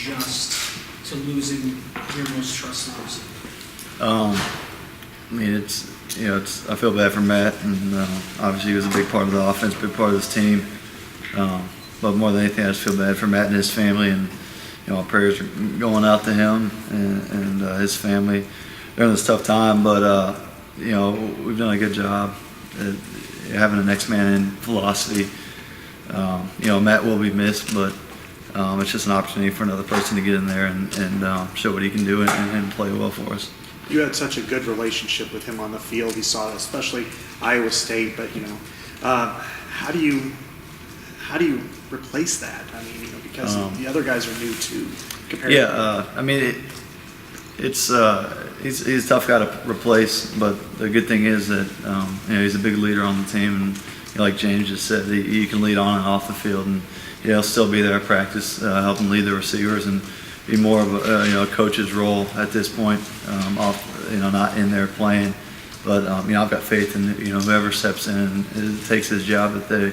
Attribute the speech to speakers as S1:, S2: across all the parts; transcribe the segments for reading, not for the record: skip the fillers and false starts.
S1: adjust to losing your most trusted receiver?
S2: I mean, I feel bad for Matt, and obviously he was a big part of the offense, big part of this team. But more than anything, I just feel bad for Matt and his family, and our prayers are going out to him and his family during this tough time. But we've done a good job at having a next man in philosophy. Matt will be missed, but it's just an opportunity for another person to get in there and show what he can do and play well for us.
S3: You had such a good relationship with him on the field. You saw it, especially Iowa State. But how do you replace that? I mean, because the other guys are new too.
S2: I mean, he's a tough guy to replace. But the good thing is that he's a big leader on the team, and like James just said, you can lead on and off the field, and he'll still be there at practice, helping lead the receivers and be more of a coach's role at this point, not in there playing. But I've got faith in whoever steps in and takes his job that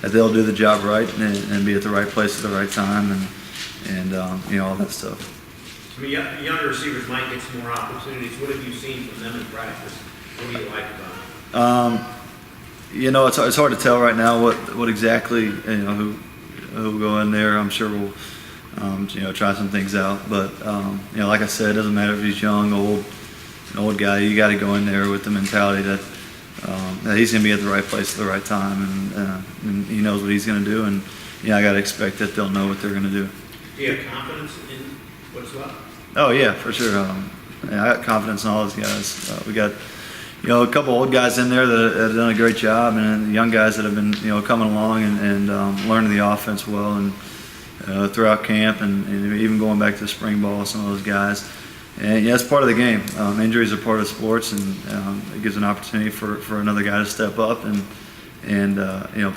S2: they'll do the job right and be at the right place at the right time and all that stuff.
S4: I mean, younger receivers might get some more opportunities. What have you seen from them in practice? What do you like about them?
S2: It's hard to tell right now what exactly who will go in there. I'm sure we'll try some things out. But like I said, it doesn't matter if he's young, old, an old guy. You got to go in there with the mentality that he's going to be at the right place at the right time, and he knows what he's going to do. And I got to expect that they'll know what they're going to do.
S4: Do you have confidence in what's left?
S2: Oh yeah, for sure. I got confidence in all those guys. We got a couple old guys in there that have done a great job, and the young guys that have been coming along and learning the offense well and throughout camp and even going back to spring ball. Some of those guys. And it's part of the game. Injuries are part of sports, and it gives an opportunity for another guy to step up and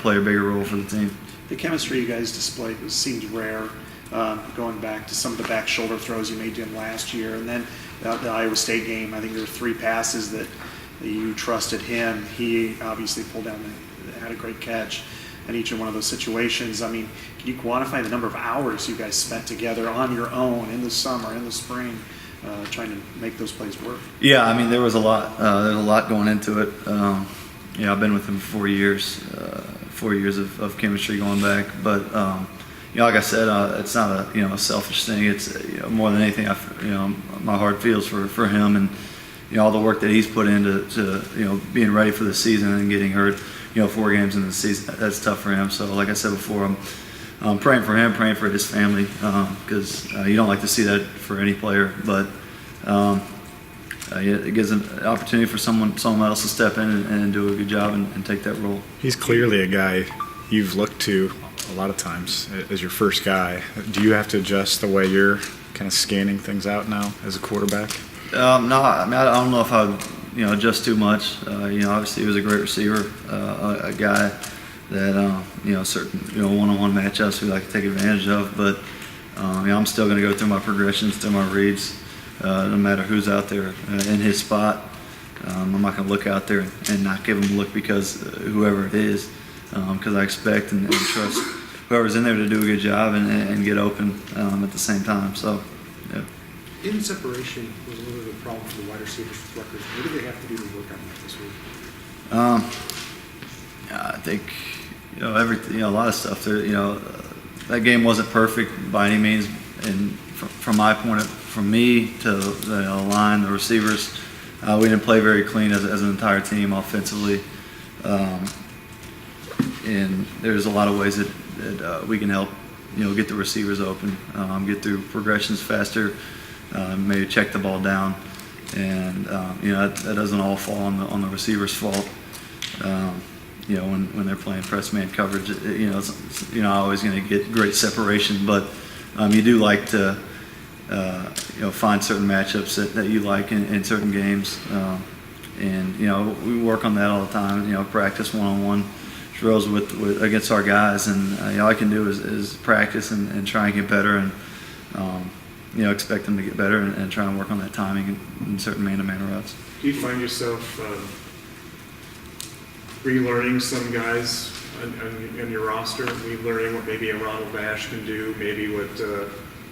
S2: play a bigger role for the team.
S3: The chemistry you guys displayed seemed rare, going back to some of the back shoulder throws you made to him last year, and then the Iowa State game. I think there were 3 passes that you trusted him. He obviously pulled down had a great catch in each one of those situations. I mean, can you quantify the number of hours you guys spent together on your own in the summer, in the spring, trying to make those plays work?
S2: Yeah, I mean, there was a lot. There's a lot going into it. I've been with him for 4 years, 4 years of chemistry going back. But like I said, it's not a selfish thing. It's more than anything, my heart feels for him and all the work that he's put into being ready for the season and getting hurt. 4 games in the season, that's tough for him. So, like I said before, I'm praying for him, praying for his family, because you don't like to see that for any player. But it gives an opportunity for someone else to step in and do a good job and take that role.
S5: He's clearly a guy you've looked to a lot of times as your first guy. Do you have to adjust the way you're kind of scanning things out now as a quarterback?
S2: No, I mean, I don't know if I would adjust too much. Obviously he was a great receiver, a guy that certain one-on-one matchups we like to take advantage of. But I'm still going to go through my progressions, through my reads, no matter who's out there in his spot. I'm not going to look out there and not give him a look because whoever it is, because I expect and trust whoever's in there to do a good job and get open at the same time. So, yeah.
S6: In separation was a little bit of a problem for the wide receivers with Rutgers. What do they have to do to work on that this week?
S2: I think everything, a lot of stuff. There, that game wasn't perfect by any means, and from me to the line, the receivers, we didn't play very clean as an entire team offensively. And there's a lot of ways that we can help, get the receivers open, get through progressions faster. Maybe check the ball down, and that doesn't all fall on the receiver's fault. When they're playing press man coverage, you're not always going to get great separation, but you do like to find certain matchups that you like in certain games, and we work on that all the time. Practice one-on-one drills with against our guys, and all I can do is practice and try and get better and. Expect them to get better and try and work on that timing in certain man-to-man routes.
S7: Do you find yourself relearning some guys on your roster, relearning what maybe a Ronald Bash can do, maybe what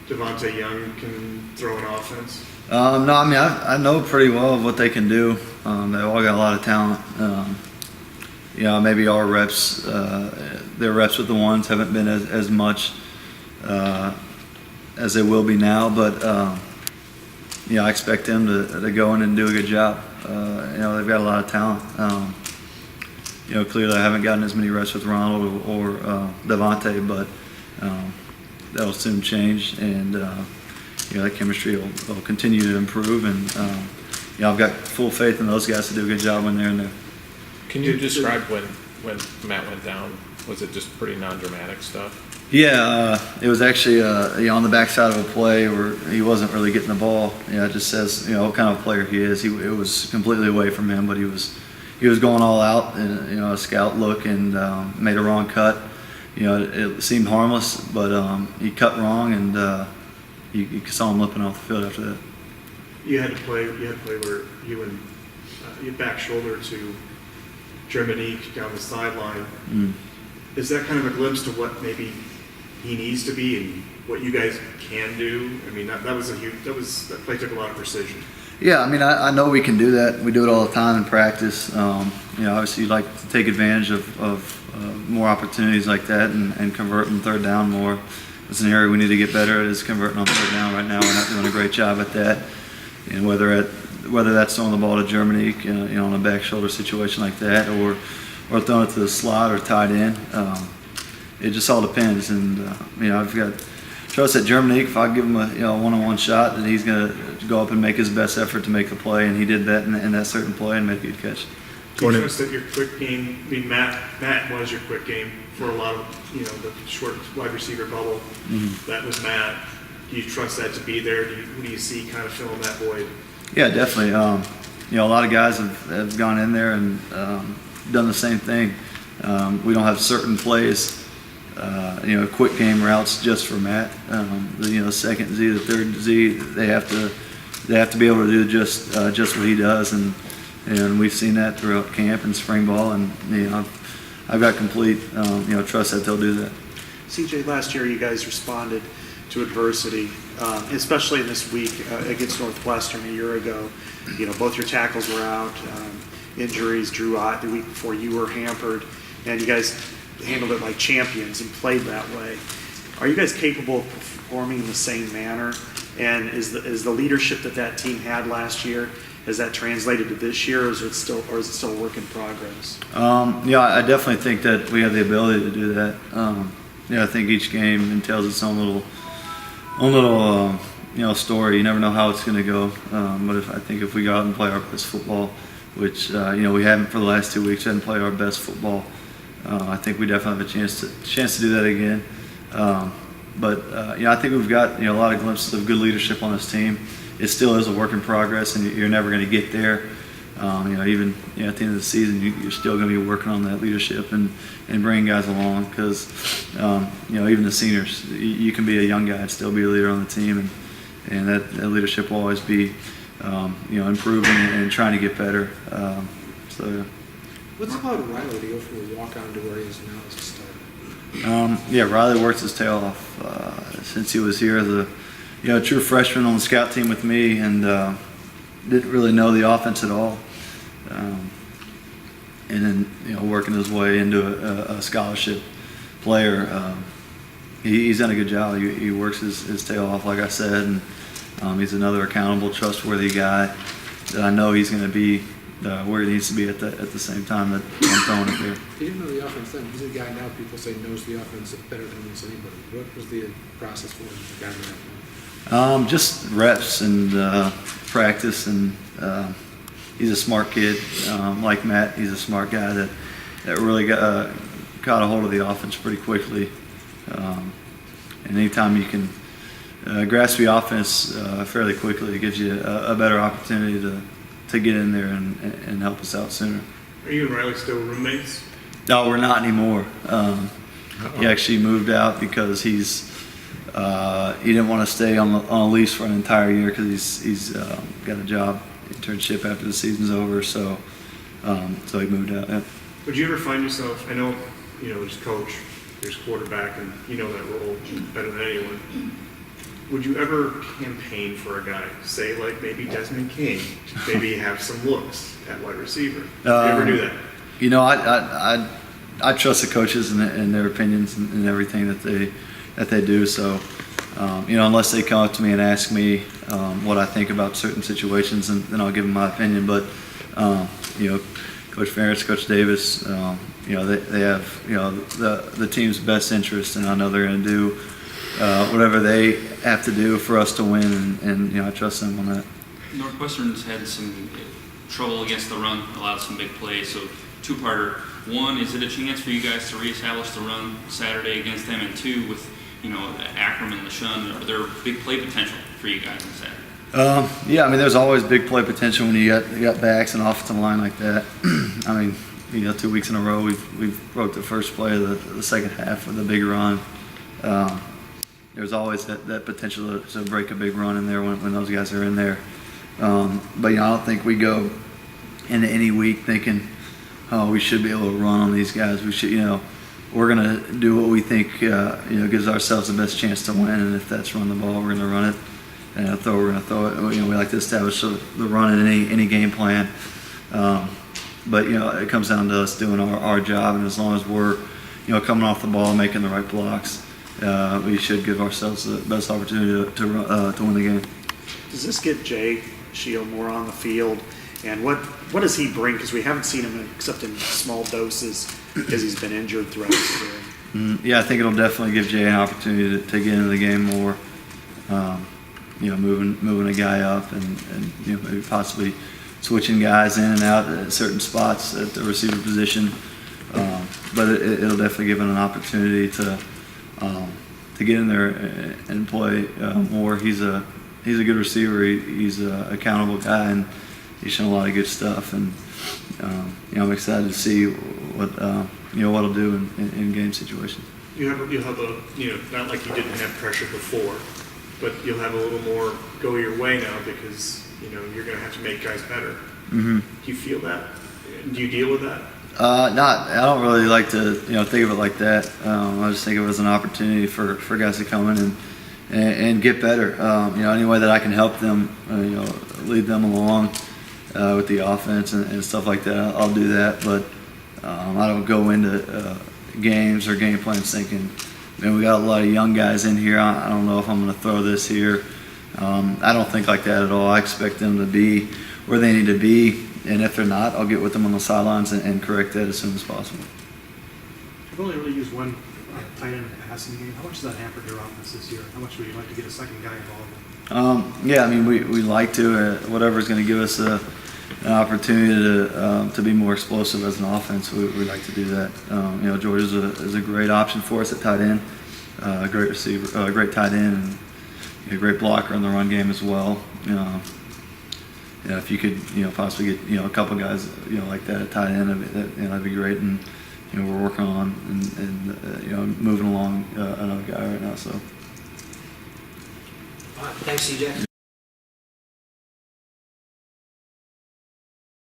S7: Devontae Young can throw an offense?
S2: No, I mean, I know pretty well what they can do. They've all got a lot of talent. Maybe our reps, their reps with the ones haven't been as much as they will be now, but I expect them to go in and do a good job. They've got a lot of talent. Clearly I haven't gotten as many reps with Ronald or Devontae, but that'll soon change, and that chemistry will continue to improve, and I've got full faith in those guys to do a good job when they're in there.
S8: Can you describe when Matt went down? Was it just pretty non-dramatic stuff?
S2: Yeah, it was actually on the backside of a play where he wasn't really getting the ball. It just says what kind of player he is. It was completely away from him, but he was going all out in a scout look, and made a wrong cut. It seemed harmless, but he cut wrong, and you saw him limping off the field after that.
S7: You had to play where you and your back shoulder to Germanique down the sideline. Is that kind of a glimpse to what maybe he needs to be and what you guys can do? I mean, that play took a lot of precision.
S2: Yeah, I mean, I know we can do that. We do it all the time in practice. Obviously, you'd like to take advantage of more opportunities like that and convert them third down more. It's an area we need to get better at, is converting on third down. Right now, we're not doing a great job at that. And whether that's throwing the ball to Germanique, on a back shoulder situation like that, or throwing it to the slot or tight end, it just all depends. And I've got trust that Germanique, if I give him a one-on-one shot, that he's going to go up and make his best effort to make the play, and he did that in that certain play and made a good catch.
S7: Do you trust that your quick game? I mean, Matt was your quick game for a lot of the short wide receiver bubble.
S2: Mm-hmm.
S7: That was Matt. Do you trust that to be there? Who do you see kind of filling that void?
S2: Yeah, definitely. A lot of guys have gone in there and done the same thing. We don't have certain plays, quick game routes just for Matt. The second Z, the third Z, they have to be able to do just what he does, and we've seen that throughout camp and spring ball, and I've got complete trust that they'll do that.
S3: CJ, last year you guys responded to adversity, especially in this week against Northwestern a year ago. Both your tackles were out, injuries. Drew Ott the week before, you were hampered, and you guys handled it like champions and played that way. Are you guys capable of performing in the same manner? And is the leadership that team had last year, has that translated to this year, or is it still a work in progress?
S2: I definitely think that we have the ability to do that. I think each game entails its own little story. You never know how it's going to go. But I think if we go out and play our best football, which we haven't for the last 2 weeks, haven't played our best football, I think we definitely have a chance to do that again. I think we've got a lot of glimpses of good leadership on this team. It still is a work in progress, and you're never going to get there. Even at the end of the season, you're still going to be working on that leadership and bringing guys along, because even the seniors, you can be a young guy and still be a leader on the team, and that leadership will always be improving and trying to get better.
S6: What's allowed Riley to go from a walk-on to where he is now as a starter?
S2: Riley worked his tail off since he was here as a true freshman on the scout team with me, and didn't really know the offense at all. And then working his way into a scholarship player, he's done a good job. He works his tail off, like I said, and he's another accountable, trustworthy guy that I know he's going to be where he needs to be at the same time that I'm throwing it there.
S6: He didn't know the offense then. He's a guy now people say knows the offense better than almost anybody. What was the process for him to guide that?
S2: Just reps and practice, and he's a smart kid. Like Matt, he's a smart guy that really got a hold of the offense pretty quickly. And anytime you can grasp the offense fairly quickly, it gives you a better opportunity to get in there and help us out sooner.
S7: Are you and Riley still roommates?
S2: No, we're not anymore. He actually moved out because he didn't want to stay on a lease for an entire year, because he's got a job internship after the season's over. So he moved out. Yeah.
S7: Would you ever find yourself? I know, there's coach, there's quarterback, and you know that role better than anyone. would you ever campaign for a guy, say like maybe Desmond King, to maybe have some looks at wide receiver? Would you ever do that?
S2: You know, I trust the coaches and their opinions and everything that they do. So, you know, unless they come up to me and ask me what I think about certain situations, and then I'll give them my opinion. But you know, Coach Ferris, Coach Davis, you know, they have, you know, the team's best interest, and I know they're going to do whatever they have to do for us to win, and you know, I trust them on that.
S9: Northwestern's had some trouble against the run, allowed some big plays. So two-parter. One, is it a chance for you guys to reestablish the run Saturday against them? And two, with, you know, Ackerman and the Shun, are there big play potential for you guys on Saturday?
S2: Yeah, I mean, there's always big play potential when you got backs and offensive line like that. I mean, you know, 2 weeks in a row we've broke the first play of the second half with a big run. There's always that potential to break a big run in there when those guys are in there. But you know, I don't think we go into any week thinking, oh, we should be able to run on these guys. We should, you know, we're gonna do what we think, you know, gives ourselves the best chance to win. And if that's run the ball, we're gonna run it. And we're gonna throw it. You know, we like to establish the run in any game plan. But you know, it comes down to us doing our job, and as long as we're, you know, coming off the ball, making the right blocks, we should give ourselves the best opportunity to win the game.
S3: Does this get Jay Shield more on the field? And what does he bring? Because we haven't seen him except in small doses because he's been injured throughout his career.
S2: Yeah, I think it'll definitely give Jay an opportunity to get into the game more. You know, moving a guy up and you know, maybe possibly switching guys in and out at certain spots at the receiver position. But it'll definitely give him an opportunity to get in there and play more. He's a good receiver. He's an accountable guy, and he's shown a lot of good stuff. And you know, I'm excited to see what you know, what he'll do in game situations.
S7: You'll have a, you know, not like you didn't have pressure before, but you'll have a little more go your way now because, you know, you're going to have to make guys better. Mm-hmm. Do you feel that? Do you deal with that?
S2: I don't really like to, you know, think of it like that. I just think of it as an opportunity for guys to come in and get better. You know, any way that I can help them, you know, lead them along with the offense and stuff like that, I'll do that. But I don't go into games or game plans thinking, man, we got a lot of young guys in here. I don't know if I'm going to throw this here. I don't think like that at all. I expect them to be where they need to be, and if they're not, I'll get with them on the sidelines and correct that as soon as possible.
S6: I've only really used one tight end in the passing game. How much does that hamper your offense this year? How much would you like to get a second guy involved?
S2: Yeah, I mean, we like to. Whatever's going to give us an opportunity to be more explosive as an offense, we like to do that. You know, George is a great option for us at tight end, a great receiver, great tight end, and a great blocker in the run game as well. You know, if you could, you know, possibly get, you know, a couple guys, you know, like that at tight end, that'd be great. And you know, we're working on and you know, moving along another guy right now. So.
S1: All right, thanks, CJ.